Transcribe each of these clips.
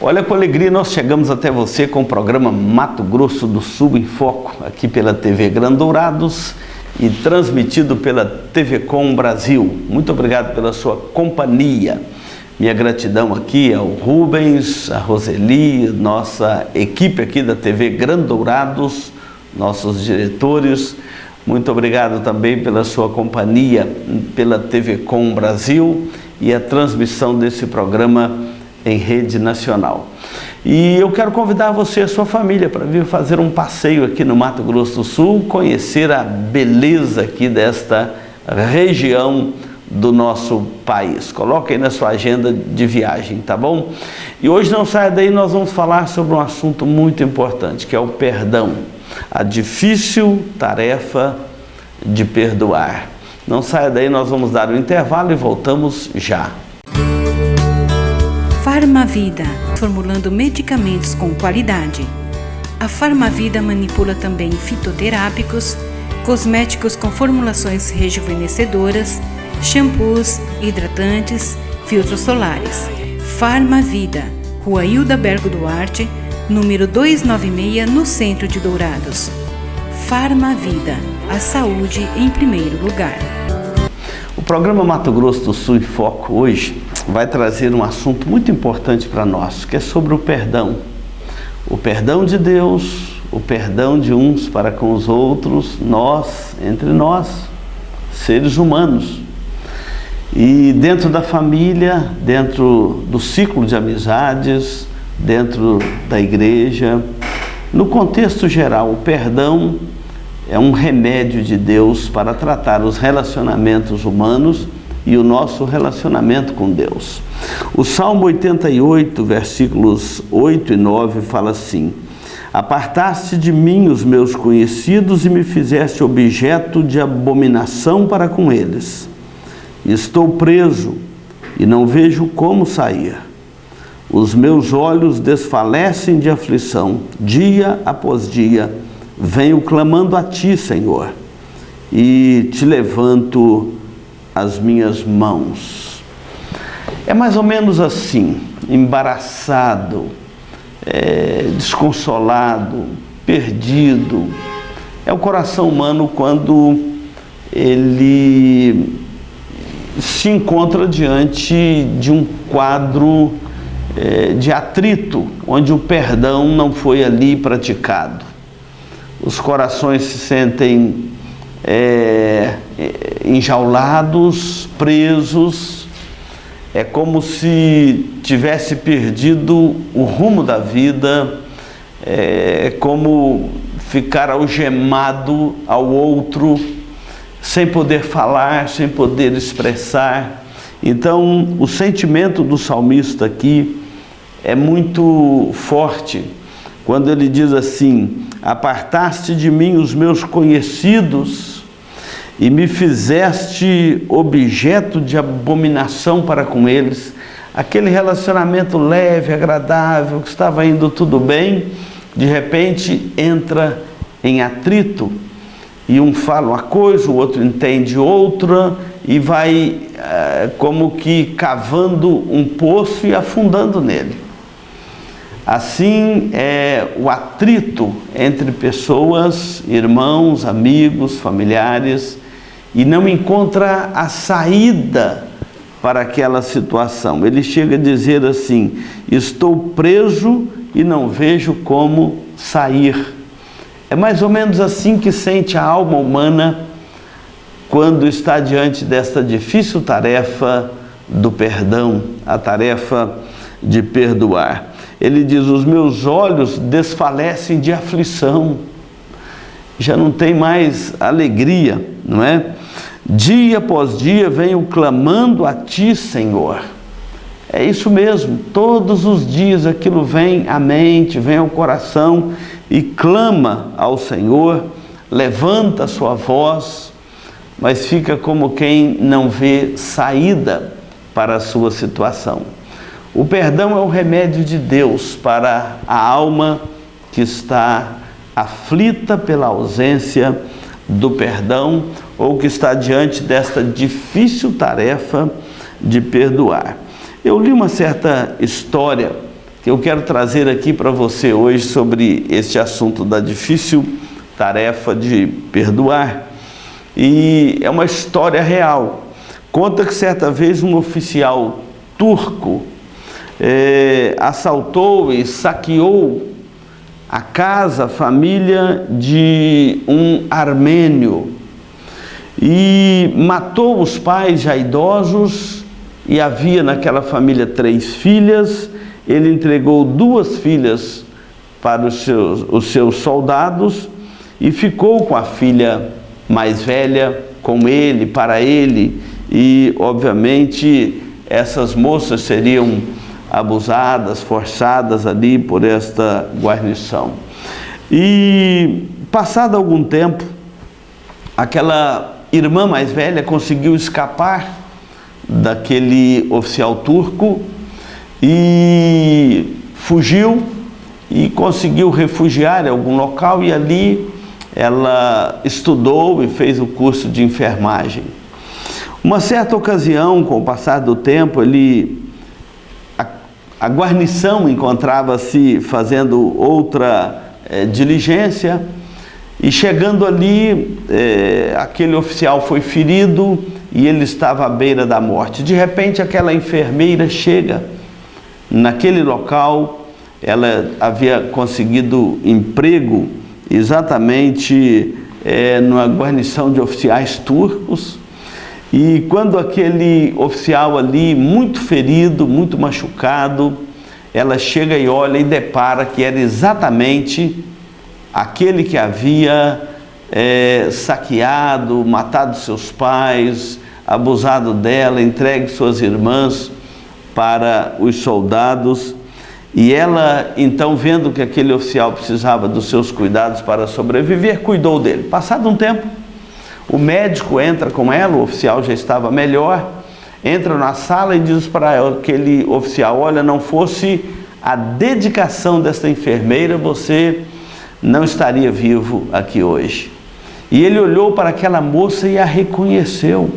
Olha, com alegria nós chegamos até você com o programa Mato Grosso do Sul em Foco, aqui pela TV Grandourados e transmitido pela TV Com Brasil. Muito obrigado pela sua companhia. Minha gratidão aqui ao Rubens, a Roseli, nossa equipe aqui da TV Grandourados, nossos diretores. Muito obrigado também pela sua companhia pela TV Com Brasil e a transmissão desse programa em rede nacional. E eu quero convidar você e a sua família para vir fazer um passeio aqui no Mato Grosso do Sul, conhecer a beleza aqui desta região do nosso país. Coloque aí na sua agenda de viagem, tá bom? E hoje não saia daí, nós vamos falar sobre um assunto muito importante, que é o perdão, a difícil tarefa de perdoar. Não saia daí, nós vamos dar um intervalo e voltamos já. Farmavida, formulando medicamentos com qualidade. A Farmavida manipula também fitoterápicos, cosméticos com formulações rejuvenescedoras, shampoos, hidratantes, filtros solares. Farmavida, Rua Hilda Bergo Duarte, número 296, no centro de Dourados. Farmavida, a saúde em primeiro lugar. O programa Mato Grosso do Sul em Foco hoje vai trazer um assunto muito importante para nós, que é sobre o perdão. O perdão de Deus, o perdão de uns para com os outros, nós, entre nós, seres humanos. E dentro da família, dentro do ciclo de amizades, dentro da igreja, no contexto geral, o perdão é um remédio de Deus para tratar os relacionamentos humanos e o nosso relacionamento com Deus. O Salmo 88, versículos 8 e 9 fala assim: Apartaste de mim os meus conhecidos e me fizeste objeto de abominação para com eles. Estou preso e não vejo como sair. Os meus olhos desfalecem de aflição, dia após dia. Venho clamando a Ti, Senhor, e Te levanto as minhas mãos. É mais ou menos assim, embaraçado, desconsolado, perdido. É o coração humano quando ele se encontra diante de um quadro de atrito, onde o perdão não foi ali praticado. Os corações se sentem enjaulados, presos. É como se tivesse perdido o rumo da vida, é como ficar algemado ao outro, sem poder falar, sem poder expressar. Então, o sentimento do salmista aqui é muito forte, quando ele diz assim: Apartaste de mim os meus conhecidos e me fizeste objeto de abominação para com eles. Aquele relacionamento leve, agradável, que estava indo tudo bem, de repente entra em atrito, e um fala uma coisa, o outro entende outra, e vai como que cavando um poço e afundando nele. Assim é o atrito entre pessoas, irmãos, amigos, familiares, e não encontra a saída para aquela situação. Ele chega a dizer assim: estou preso e não vejo como sair. É mais ou menos assim que sente a alma humana quando está diante desta difícil tarefa do perdão, a tarefa de perdoar. Ele diz: os meus olhos desfalecem de aflição, já não tem mais alegria, não é? Dia após dia venho clamando a Ti, Senhor. É isso mesmo, todos os dias aquilo vem à mente, vem ao coração e clama ao Senhor, levanta a sua voz, mas fica como quem não vê saída para a sua situação. O perdão é o remédio de Deus para a alma que está aflita pela ausência do perdão ou que está diante desta difícil tarefa de perdoar. Eu li uma certa história que eu quero trazer aqui para você hoje sobre este assunto da difícil tarefa de perdoar. E é uma história real. Conta que certa vez um oficial turco assaltou e saqueou a casa, a família de um armênio e matou os pais já idosos, e havia naquela família 3 filhas. Ele entregou 2 filhas para os seus soldados e ficou com a filha mais velha com ele, para ele, e obviamente essas moças seriam abusadas, forçadas ali por esta guarnição. E passado algum tempo, aquela irmã mais velha conseguiu escapar daquele oficial turco e fugiu e conseguiu refugiar em algum local, e ali ela estudou e fez o curso de enfermagem. Uma certa ocasião, com o passar do tempo, a guarnição encontrava-se fazendo outra diligência, e chegando ali, aquele oficial foi ferido e ele estava à beira da morte. De repente, aquela enfermeira chega naquele local. Ela havia conseguido emprego exatamente numa guarnição de oficiais turcos, e quando aquele oficial ali, muito ferido, muito machucado, ela chega e olha e depara que era exatamente aquele que havia saqueado, matado seus pais, abusado dela, entregue suas irmãs para os soldados. E ela, então, vendo que aquele oficial precisava dos seus cuidados para sobreviver, cuidou dele. Passado um tempo, o médico entra com ela, o oficial já estava melhor, entra na sala e diz para aquele oficial: olha, não fosse a dedicação desta enfermeira, você não estaria vivo aqui hoje. E ele olhou para aquela moça e a reconheceu.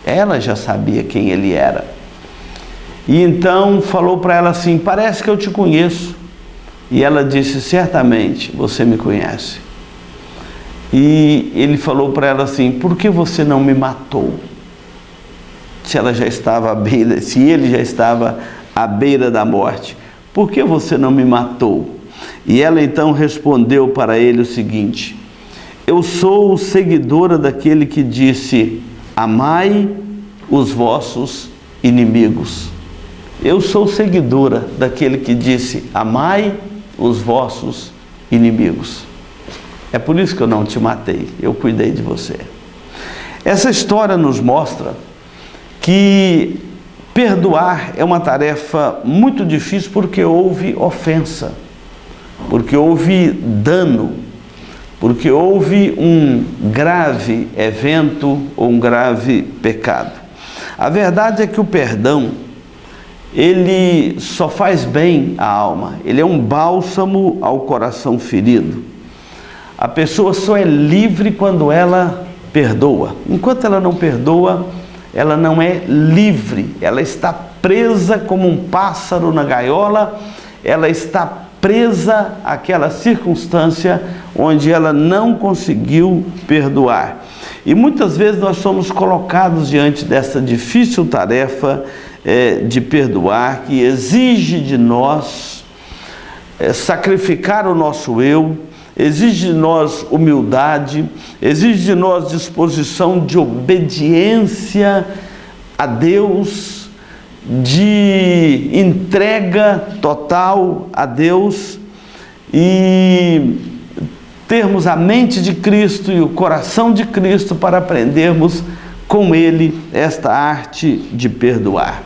Ela já sabia quem ele era. E então falou para ela assim: parece que eu te conheço. E ela disse: certamente você me conhece. E ele falou para ela assim: por que você não me matou? Se ela já estava à beira, se ele já estava à beira da morte, por que você não me matou? E ela então respondeu para ele o seguinte: eu sou seguidora daquele que disse: amai os vossos inimigos. Eu sou seguidora daquele que disse: amai os vossos inimigos. É por isso que eu não te matei, eu cuidei de você. Essa história nos mostra que perdoar é uma tarefa muito difícil, porque houve ofensa, porque houve dano, porque houve um grave evento ou um grave pecado. A verdade é que o perdão, ele só faz bem à alma, ele é um bálsamo ao coração ferido. A pessoa só é livre quando ela perdoa. Enquanto ela não perdoa, ela não é livre, ela está presa como um pássaro na gaiola, ela está presa àquela circunstância onde ela não conseguiu perdoar. E muitas vezes nós somos colocados diante dessa difícil tarefa de perdoar, que exige de nós sacrificar o nosso eu, exige de nós humildade, exige de nós disposição de obediência a Deus, de entrega total a Deus, e termos a mente de Cristo e o coração de Cristo para aprendermos com Ele esta arte de perdoar.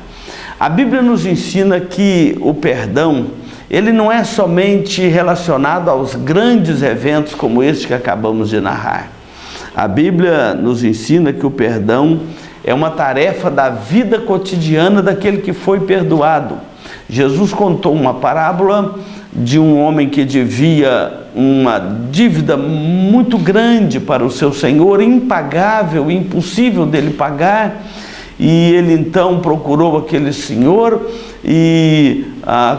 A Bíblia nos ensina que o perdão, ele não é somente relacionado aos grandes eventos como este que acabamos de narrar. A Bíblia nos ensina que o perdão é uma tarefa da vida cotidiana daquele que foi perdoado. Jesus contou uma parábola de um homem que devia uma dívida muito grande para o seu senhor, impagável, impossível dele pagar, e ele então procurou aquele senhor e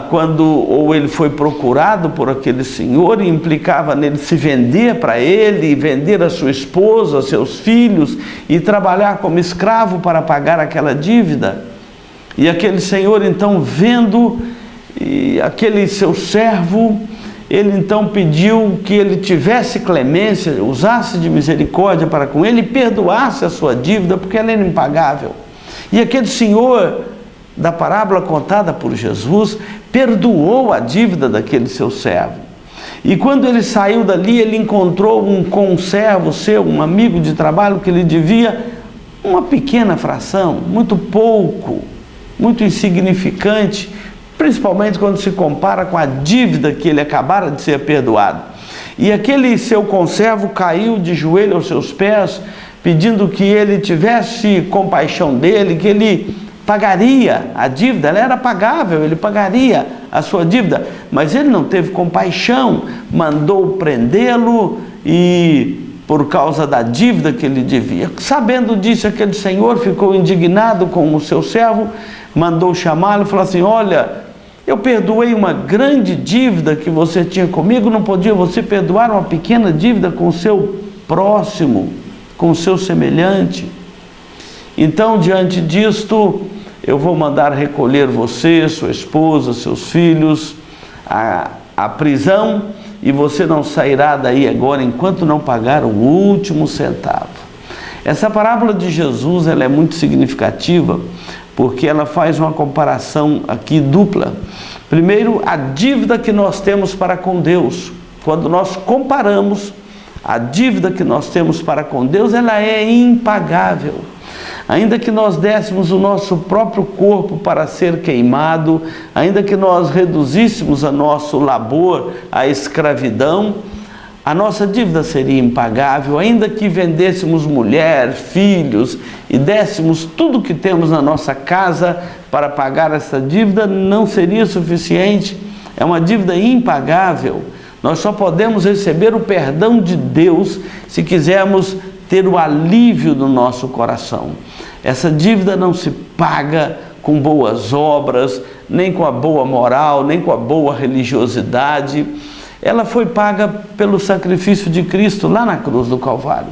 quando ou ele foi procurado por aquele senhor e implicava nele se vender para ele, vender a sua esposa, seus filhos e trabalhar como escravo para pagar aquela dívida. E aquele senhor então, vendo aquele seu servo, ele então pediu que ele tivesse clemência, usasse de misericórdia para com ele e perdoasse a sua dívida, porque ela era impagável. E aquele senhor da parábola contada por Jesus perdoou a dívida daquele seu servo. E quando ele saiu dali, ele encontrou um conservo seu, um amigo de trabalho, que lhe devia uma pequena fração, muito pouco, muito insignificante, principalmente quando se compara com a dívida que ele acabara de ser perdoado. E aquele seu conservo caiu de joelho aos seus pés, pedindo que ele tivesse compaixão dele, que ele pagaria a dívida. Ela era pagável, ele pagaria a sua dívida, mas ele não teve compaixão, mandou prendê-lo e por causa da dívida que ele devia. Sabendo disso, aquele senhor ficou indignado com o seu servo, mandou chamá-lo e falou assim: olha, eu perdoei uma grande dívida que você tinha comigo, não podia você perdoar uma pequena dívida com o seu próximo, com o seu semelhante? Então, diante disto, eu vou mandar recolher você, sua esposa, seus filhos à prisão, e você não sairá daí agora enquanto não pagar o último centavo. Essa parábola de Jesus, ela é muito significativa, porque ela faz uma comparação aqui dupla. Primeiro, a dívida que nós temos para com Deus. Quando nós comparamos a dívida que nós temos para com Deus, ela é impagável. Ainda que nós dessemos o nosso próprio corpo para ser queimado, ainda que nós reduzíssemos a nosso labor à escravidão, a nossa dívida seria impagável. Ainda que vendêssemos mulher, filhos e dessemos tudo que temos na nossa casa para pagar essa dívida, não seria suficiente. É uma dívida impagável. Nós só podemos receber o perdão de Deus se quisermos ter o alívio do nosso coração. Essa dívida não se paga com boas obras, nem com a boa moral, nem com a boa religiosidade. Ela foi paga pelo sacrifício de Cristo lá na cruz do Calvário.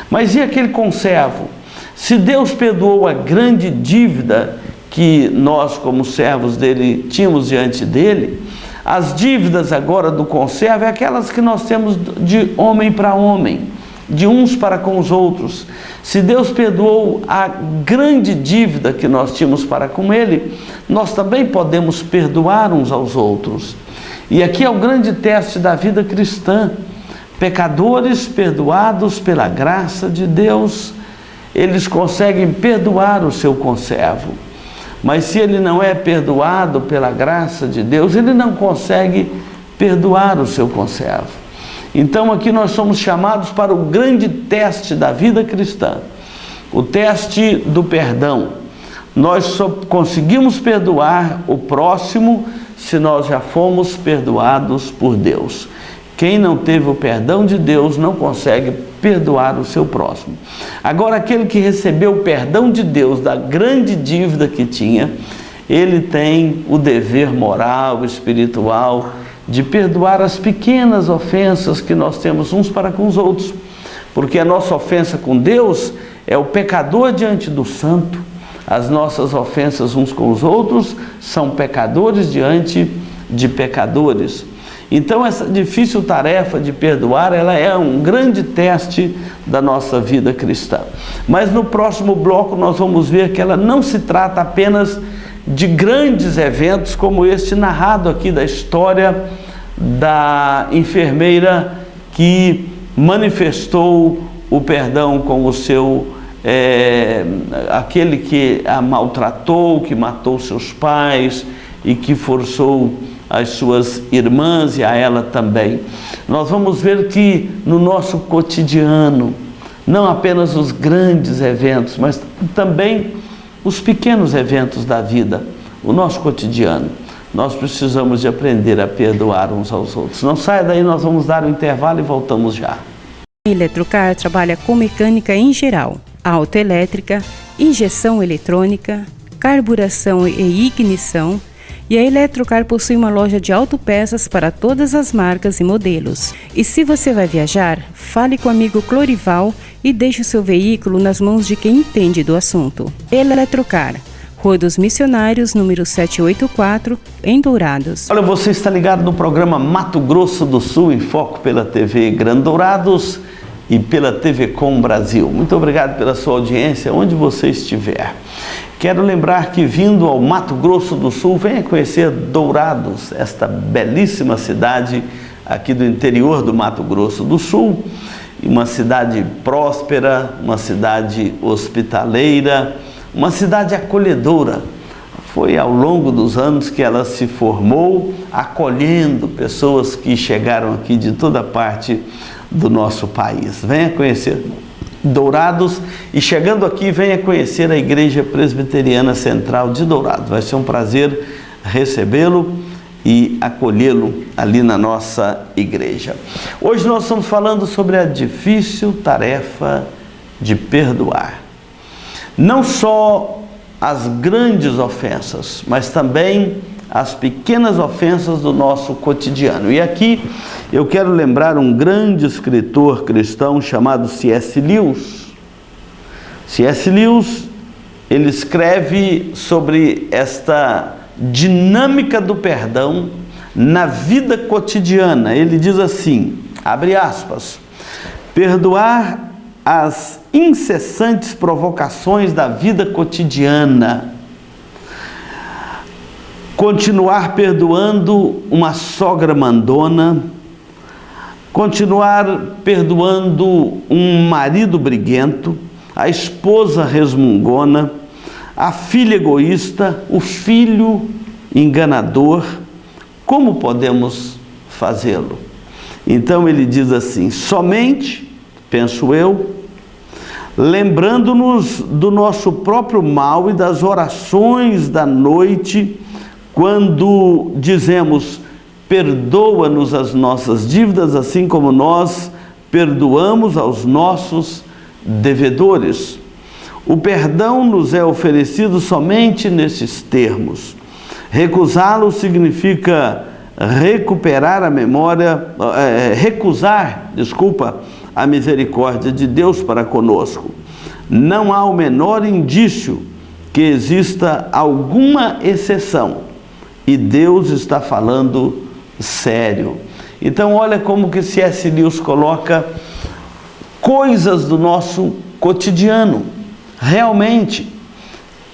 Mas e aquele conservo? Se Deus perdoou a grande dívida que nós, como servos dele, tínhamos diante dele, as dívidas agora do conservo é aquelas que nós temos de homem para homem, de uns para com os outros. Se Deus perdoou a grande dívida que nós tínhamos para com ele, nós também podemos perdoar uns aos outros. E aqui é o grande teste da vida cristã. Pecadores perdoados pela graça de Deus, eles conseguem perdoar o seu conservo. Mas se ele não é perdoado pela graça de Deus, ele não consegue perdoar o seu conservo. Então aqui nós somos chamados para o grande teste da vida cristã, o teste do perdão. Nós só conseguimos perdoar o próximo se nós já fomos perdoados por Deus. Quem não teve o perdão de Deus não consegue perdoar o seu próximo. Agora, aquele que recebeu o perdão de Deus da grande dívida que tinha, ele tem o dever moral, espiritual, de perdoar as pequenas ofensas que nós temos uns para com os outros. Porque a nossa ofensa com Deus é o pecador diante do santo. As nossas ofensas uns com os outros são pecadores diante de pecadores. Então essa difícil tarefa de perdoar, ela é um grande teste da nossa vida cristã. Mas no próximo bloco nós vamos ver que ela não se trata apenas de grandes eventos como este narrado aqui da história da enfermeira que manifestou o perdão com o seu aquele que a maltratou, que matou seus pais e que forçou as suas irmãs e a ela também. Nós vamos ver que no nosso cotidiano, não apenas os grandes eventos, mas também os pequenos eventos da vida, o nosso cotidiano, nós precisamos de aprender a perdoar uns aos outros. Não saia daí, nós vamos dar um intervalo e voltamos já. A Eletrocar trabalha com mecânica em geral, autoelétrica, injeção eletrônica, carburação e ignição, E a Eletrocar possui uma loja de autopeças para todas as marcas e modelos. E se você vai viajar, fale com o amigo Clorival e deixe o seu veículo nas mãos de quem entende do assunto. Eletrocar, Rua dos Missionários, número 784, em Dourados. Olha, você está ligado no programa Mato Grosso do Sul, em foco pela TV Grande Dourados e pela TV Com Brasil. Muito obrigado pela sua audiência, onde você estiver. Quero lembrar que, vindo ao Mato Grosso do Sul, venha conhecer Dourados, esta belíssima cidade aqui do interior do Mato Grosso do Sul, uma cidade próspera, uma cidade hospitaleira, uma cidade acolhedora. Foi ao longo dos anos que ela se formou, acolhendo pessoas que chegaram aqui de toda parte do nosso país. Venha conhecer Dourados e, chegando aqui, venha conhecer a Igreja Presbiteriana Central de Dourados. Vai ser um prazer recebê-lo e acolhê-lo ali na nossa igreja. Hoje nós estamos falando sobre a difícil tarefa de perdoar. Não só as grandes ofensas, mas também as pequenas ofensas do nosso cotidiano. E aqui eu quero lembrar um grande escritor cristão chamado C.S. Lewis. C.S. Lewis, ele escreve sobre esta dinâmica do perdão na vida cotidiana. Ele diz assim, abre aspas, perdoar as incessantes provocações da vida cotidiana, continuar perdoando uma sogra mandona, continuar perdoando um marido briguento, a esposa resmungona, a filha egoísta, o filho enganador. Como podemos fazê-lo? Então ele diz assim, somente, penso eu, lembrando-nos do nosso próprio mal e das orações da noite, quando dizemos, perdoa-nos as nossas dívidas, assim como nós perdoamos aos nossos devedores. O perdão nos é oferecido somente nesses termos. Recusá-lo significa recusar a misericórdia de Deus para conosco. Não há o menor indício que exista alguma exceção. E Deus está falando sério. Então olha como que C.S. Lewis coloca coisas do nosso cotidiano. Realmente,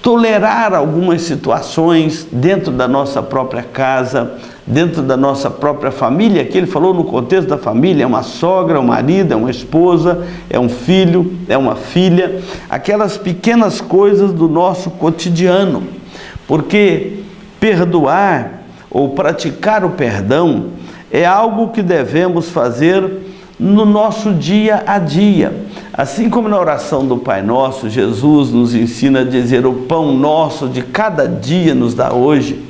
tolerar algumas situações dentro da nossa própria casa, dentro da nossa própria família, que ele falou no contexto da família, é uma sogra, um marido, é uma esposa, é um filho, é uma filha, aquelas pequenas coisas do nosso cotidiano, porque perdoar ou praticar o perdão é algo que devemos fazer no nosso dia a dia. Assim como na oração do Pai Nosso, Jesus nos ensina a dizer, o pão nosso de cada dia nos dá hoje.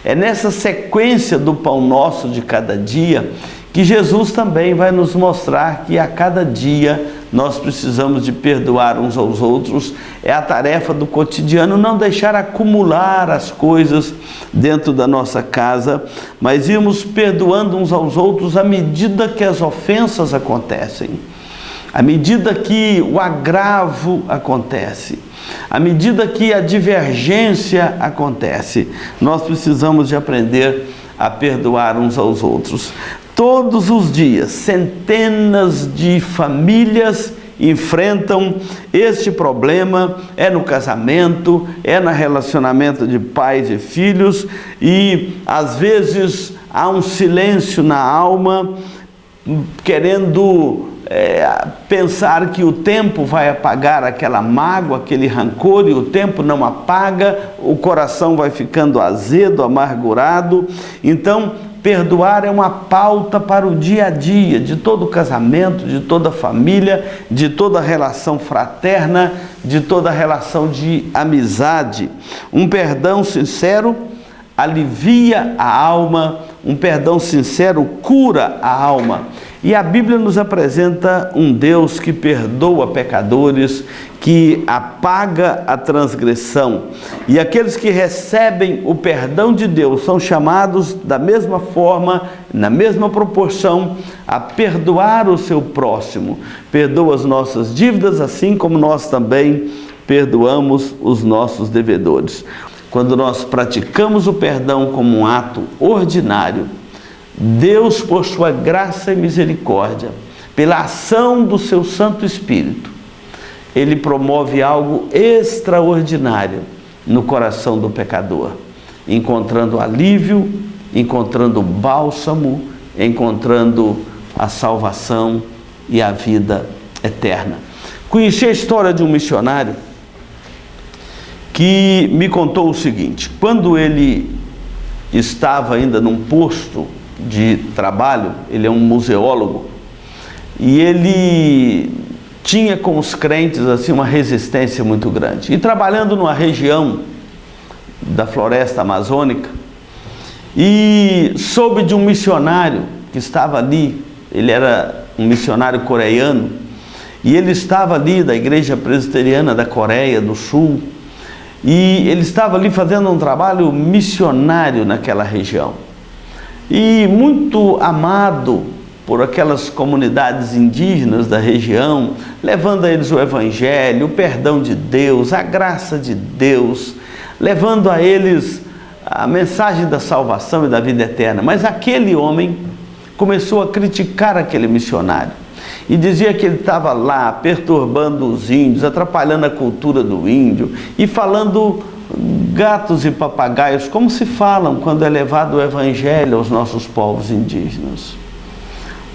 É nessa sequência do pão nosso de cada dia que Jesus também vai nos mostrar que a cada dia nós precisamos de perdoar uns aos outros. É a tarefa do cotidiano, não deixar acumular as coisas dentro da nossa casa, mas irmos perdoando uns aos outros à medida que as ofensas acontecem, à medida que o agravo acontece, à medida que a divergência acontece. Nós precisamos de aprender a perdoar uns aos outros. Todos os dias, centenas de famílias enfrentam este problema, é no casamento, é no relacionamento de pais e filhos, e às vezes há um silêncio na alma, querendo pensar que o tempo vai apagar aquela mágoa, aquele rancor, e o tempo não apaga, o coração vai ficando azedo, amargurado. Então, perdoar é uma pauta para o dia a dia de todo casamento, de toda família, de toda relação fraterna, de toda relação de amizade. Um perdão sincero alivia a alma, um perdão sincero cura a alma. E a Bíblia nos apresenta um Deus que perdoa pecadores, que apaga a transgressão. E aqueles que recebem o perdão de Deus são chamados da mesma forma, na mesma proporção, a perdoar o seu próximo. Perdoa as nossas dívidas, assim como nós também perdoamos os nossos devedores. Quando nós praticamos o perdão como um ato ordinário, Deus, por sua graça e misericórdia, pela ação do seu Santo Espírito, Ele promove algo extraordinário no coração do pecador, encontrando alívio, encontrando bálsamo, encontrando a salvação e a vida eterna. Conheci a história de um missionário que me contou o seguinte: quando ele estava ainda num posto de trabalho, ele é um museólogo, e ele tinha com os crentes assim uma resistência muito grande. E trabalhando numa região da floresta amazônica, e soube de um missionário que estava ali. Ele era um missionário coreano, e ele estava ali da Igreja Presbiteriana da Coreia do Sul, e ele estava ali fazendo um trabalho missionário naquela região, e muito amado por aquelas comunidades indígenas da região, levando a eles o Evangelho, o perdão de Deus, a graça de Deus, levando a eles a mensagem da salvação e da vida eterna. Mas aquele homem começou a criticar aquele missionário e dizia que ele estava lá perturbando os índios, atrapalhando a cultura do índio e falando gatos e papagaios, como se falam quando é levado o Evangelho aos nossos povos indígenas.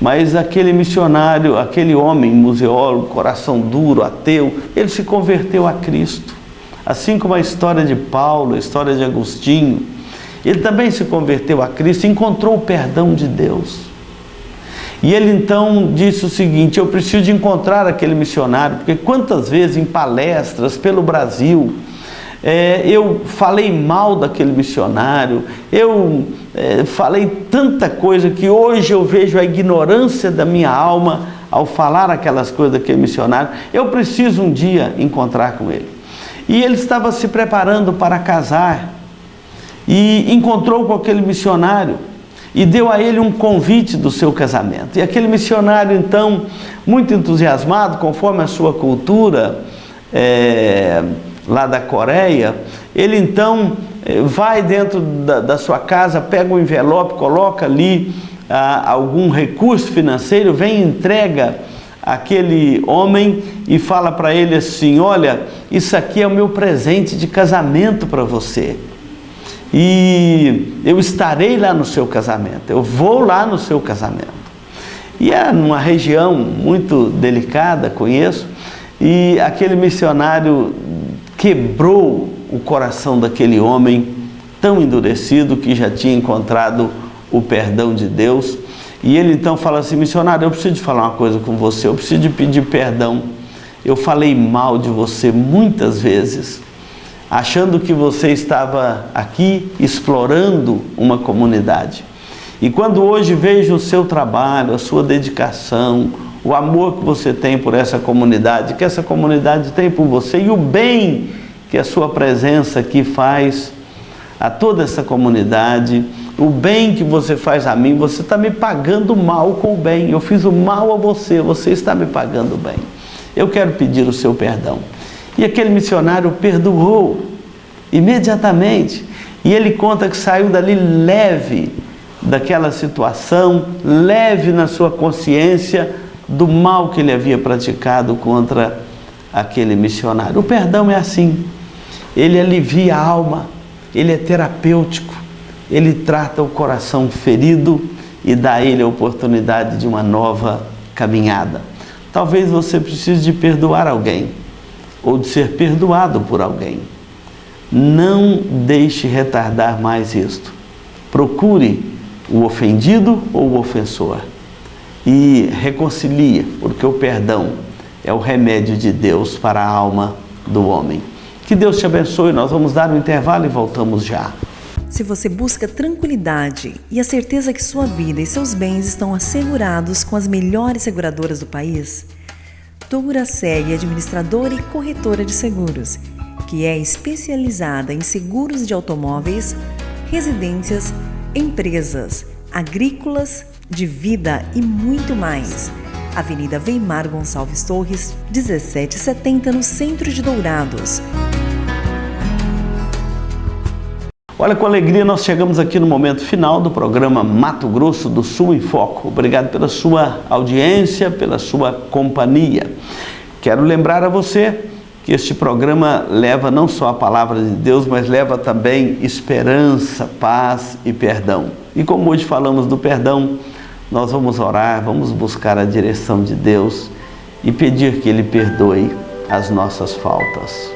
Mas aquele missionário, aquele homem museólogo, coração duro, ateu, ele se converteu a Cristo. Assim como a história de Paulo, a história de Agostinho, ele também se converteu a Cristo e encontrou o perdão de Deus. E ele então disse o seguinte: eu preciso de encontrar aquele missionário, porque quantas vezes em palestras pelo Brasil, eu falei mal daquele missionário, eu falei tanta coisa que hoje eu vejo a ignorância da minha alma ao falar aquelas coisas daquele missionário. Eu preciso um dia encontrar com ele. E ele estava se preparando para casar e encontrou com aquele missionário e deu a ele um convite do seu casamento. E aquele missionário então, muito entusiasmado, conforme a sua cultura lá da Coreia, ele então vai dentro da sua casa, pega um envelope, coloca ali algum recurso financeiro, vem e entrega aquele homem e fala para ele assim: olha, isso aqui é o meu presente de casamento para você, e eu estarei lá no seu casamento, eu vou lá no seu casamento. E é numa região muito delicada, conheço, e aquele missionário quebrou o coração daquele homem tão endurecido que já tinha encontrado o perdão de Deus. E ele então fala assim: missionário, eu preciso de falar uma coisa com você, eu preciso de pedir perdão. Eu falei mal de você muitas vezes, achando que você estava aqui explorando uma comunidade. E quando hoje vejo o seu trabalho, a sua dedicação, o amor que você tem por essa comunidade, que essa comunidade tem por você, e o bem que a sua presença aqui faz a toda essa comunidade, o bem que você faz a mim, você está me pagando mal com o bem. Eu fiz o mal a você, você está me pagando bem. Eu quero pedir o seu perdão. E aquele missionário perdoou imediatamente. E ele conta que saiu dali leve daquela situação, leve na sua consciência do mal que ele havia praticado contra aquele missionário. O perdão é assim, ele alivia a alma, ele é terapêutico, ele trata o coração ferido e dá a ele a oportunidade de uma nova caminhada. Talvez você precise de perdoar alguém, ou de ser perdoado por alguém. Não deixe retardar mais isto. Procure o ofendido ou o ofensor e reconcilie, porque o perdão é o remédio de Deus para a alma do homem. Que Deus te abençoe. Nós vamos dar um intervalo e voltamos já. Se você busca tranquilidade e a certeza que sua vida e seus bens estão assegurados com as melhores seguradoras do país, Duraceg é administradora e corretora de seguros, que é especializada em seguros de automóveis, residências, empresas, agrícolas, de vida e muito mais. Avenida Weimar Gonçalves Torres, 1770, no centro de Dourados. Olha, com alegria nós chegamos aqui no momento final do programa Mato Grosso do Sul em Foco. Obrigado pela sua audiência, pela sua companhia. Quero lembrar a você que este programa leva não só a palavra de Deus, mas leva também esperança, paz e perdão. E como hoje falamos do perdão, nós vamos orar, vamos buscar a direção de Deus e pedir que Ele perdoe as nossas faltas.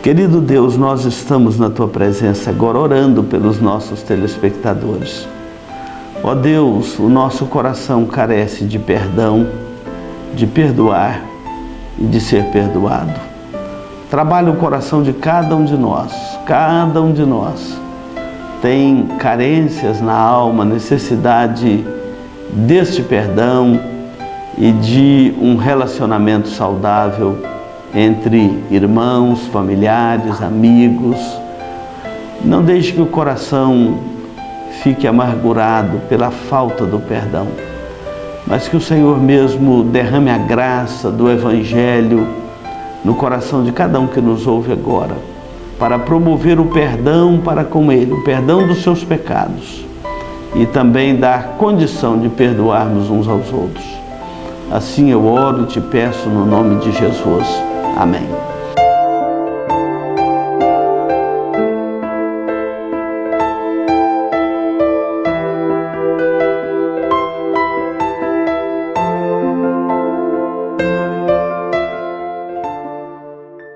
Querido Deus, nós estamos na Tua presença agora orando pelos nossos telespectadores. Ó Deus, o nosso coração carece de perdão, de perdoar e de ser perdoado. Trabalha o coração de cada um de nós tem carências na alma, necessidade deste perdão e de um relacionamento saudável entre irmãos, familiares, amigos. Não deixe que o coração fique amargurado pela falta do perdão, mas que o Senhor mesmo derrame a graça do Evangelho no coração de cada um que nos ouve agora, para promover o perdão para com Ele, o perdão dos seus pecados e também dar condição de perdoarmos uns aos outros. Assim eu oro e te peço no nome de Jesus. Amém.